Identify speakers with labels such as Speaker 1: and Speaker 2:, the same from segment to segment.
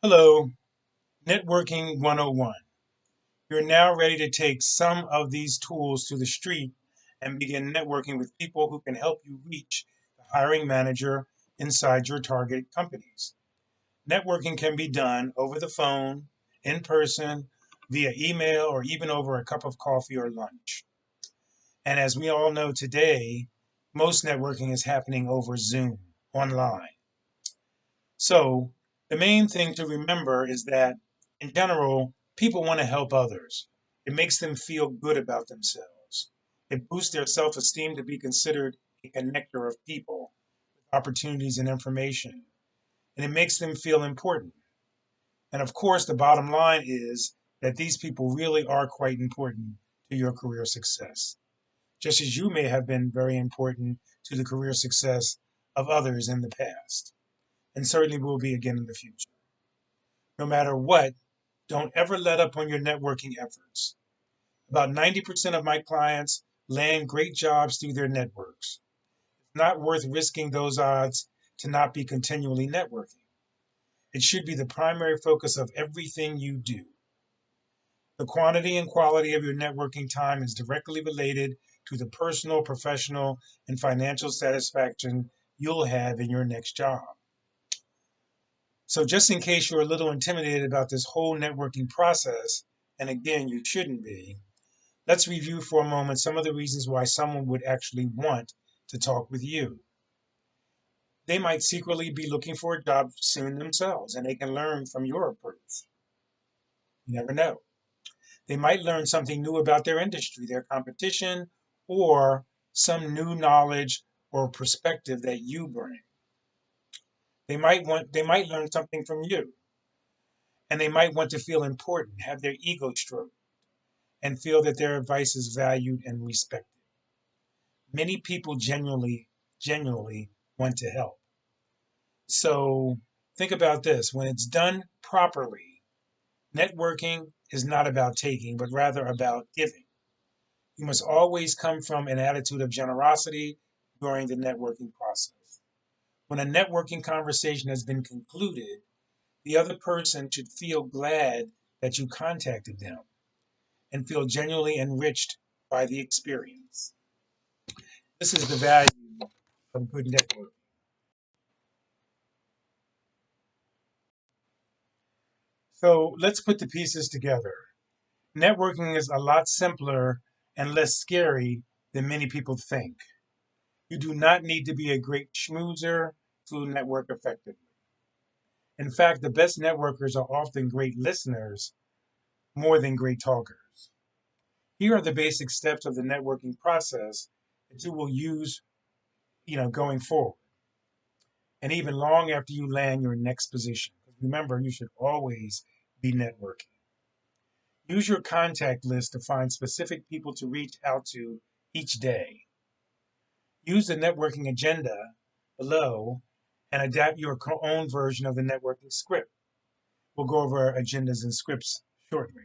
Speaker 1: Hello, Networking 101. You're now ready to take some of these tools to the street and begin networking with people who can help you reach the hiring manager inside your target companies. Networking can be done over the phone, in person, via email, or even over a cup of coffee or lunch. And as we all know today, most networking is happening over Zoom, online. So, the main thing to remember is that, in general, people want to help others. It makes them feel good about themselves. It boosts their self esteem to be considered a connector of people, opportunities, and information. And it makes them feel important. And of course, the bottom line is that these people really are quite important to your career success, just as you may have been very important to the career success of others in the past, and certainly will be again in the future. No matter what, don't ever let up on your networking efforts. About 90% of my clients land great jobs through their networks. It's not worth risking those odds to not be continually networking. It should be the primary focus of everything you do. The quantity and quality of your networking time is directly related to the personal, professional, and financial satisfaction you'll have in your next job. So, just in case you're a little intimidated about this whole networking process, and again, you shouldn't be, let's review for a moment some of the reasons why someone would actually want to talk with you. They might secretly be looking for a job soon themselves, and they can learn from your approach. You never know. They might learn something new about their industry, their competition, or some new knowledge or perspective that you bring. They might learn something from you, and they might want to feel important, have their ego stroked, and feel that their advice is valued and respected. Many people genuinely want to help. So think about this. When it's done properly, networking is not about taking, but rather about giving. You must always come from an attitude of generosity during the networking process. When a networking conversation has been concluded, the other person should feel glad that you contacted them and feel genuinely enriched by the experience. This is the value of good networking. So let's put the pieces together. Networking is a lot simpler and less scary than many people think. You do not need to be a great schmoozer to network effectively. In fact, the best networkers are often great listeners more than great talkers. Here are the basic steps of the networking process that you will use, going forward, and even long after you land your next position. Remember, you should always be networking. Use your contact list to find specific people to reach out to each day. Use the networking agenda below and adapt your own version of the networking script. We'll go over agendas and scripts shortly.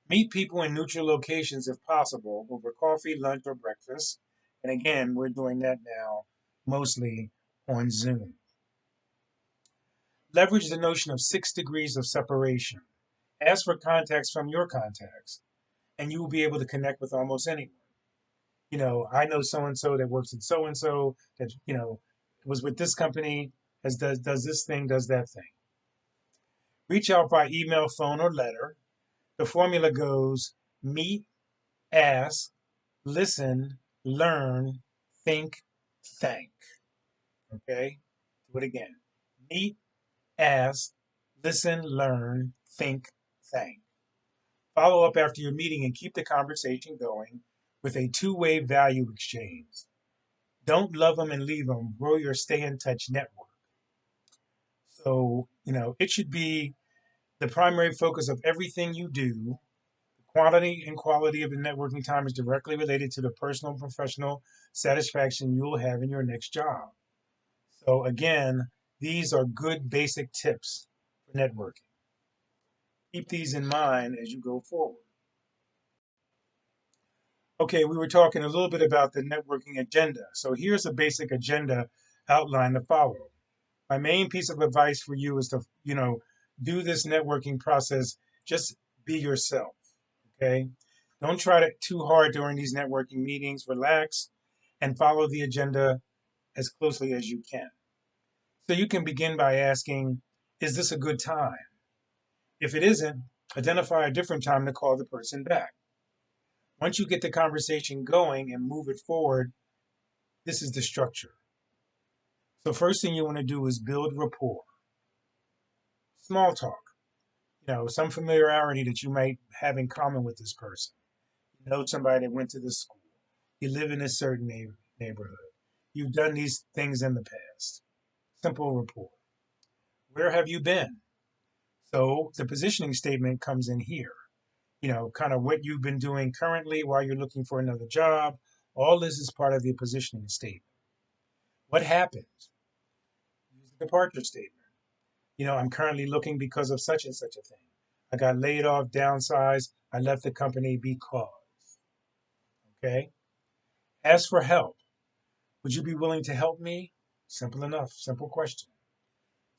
Speaker 1: Meet people in neutral locations if possible over coffee, lunch, or breakfast. And again, we're doing that now mostly on Zoom. Leverage the notion of 6 degrees of separation. Ask for contacts from your contacts, and you will be able to connect with almost anyone. I know so and so that works at so and so that was with this company, does this thing, does that thing. Reach out by email, phone, or letter. The formula goes: meet, ask, listen, learn, think, thank. Okay? Do it again. Meet, ask, listen, learn, think, thank. Follow up after your meeting and keep the conversation going with a two-way value exchange. Don't love them and leave them. Grow your stay in touch network. So, it should be the primary focus of everything you do. The quantity and quality of the networking time is directly related to the personal and professional satisfaction you'll have in your next job. So, again, these are good basic tips for networking. Keep these in mind as you go forward. Okay, we were talking a little bit about the networking agenda. So, here's a basic agenda outline to follow. My main piece of advice for you is to, do this networking process. Just be yourself. Okay. Don't try to too hard during these networking meetings. Relax and follow the agenda as closely as you can. So you can begin by asking, is this a good time? If it isn't, identify a different time to call the person back. Once you get the conversation going and move it forward, this is the structure. So first thing you want to do is build rapport. Small talk, some familiarity that you might have in common with this person. You know somebody that went to this school. You live in a certain neighborhood. You've done these things in the past. Simple rapport. Where have you been? So the positioning statement comes in here. Kind of what you've been doing currently while you're looking for another job. All this is part of the positioning statement. What happened? Use the departure statement. I'm currently looking because of such and such a thing. I got laid off, downsized. I left the company because. Okay. Ask for help. Would you be willing to help me? Simple enough. Simple question.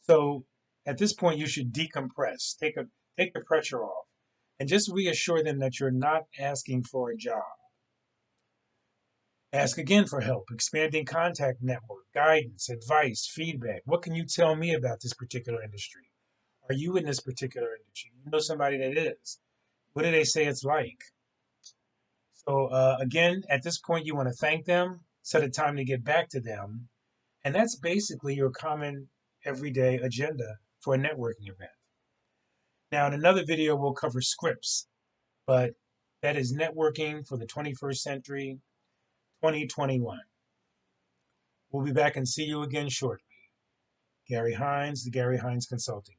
Speaker 1: So at this point, you should decompress, take the pressure off, and just reassure them that you're not asking for a job. Ask again for help, expanding contact network, guidance, advice, feedback. What can you tell me about this particular industry? Are you in this particular industry? You know somebody that is. What do they say it's like? So again, at this point, you want to thank them, set a time to get back to them, and that's basically your common everyday agenda for a networking event. Now, in another video, we'll cover scripts, but that is networking for the 21st century, 2021. We'll be back and see you again shortly. Gary Hines, the Gary Hines Consulting.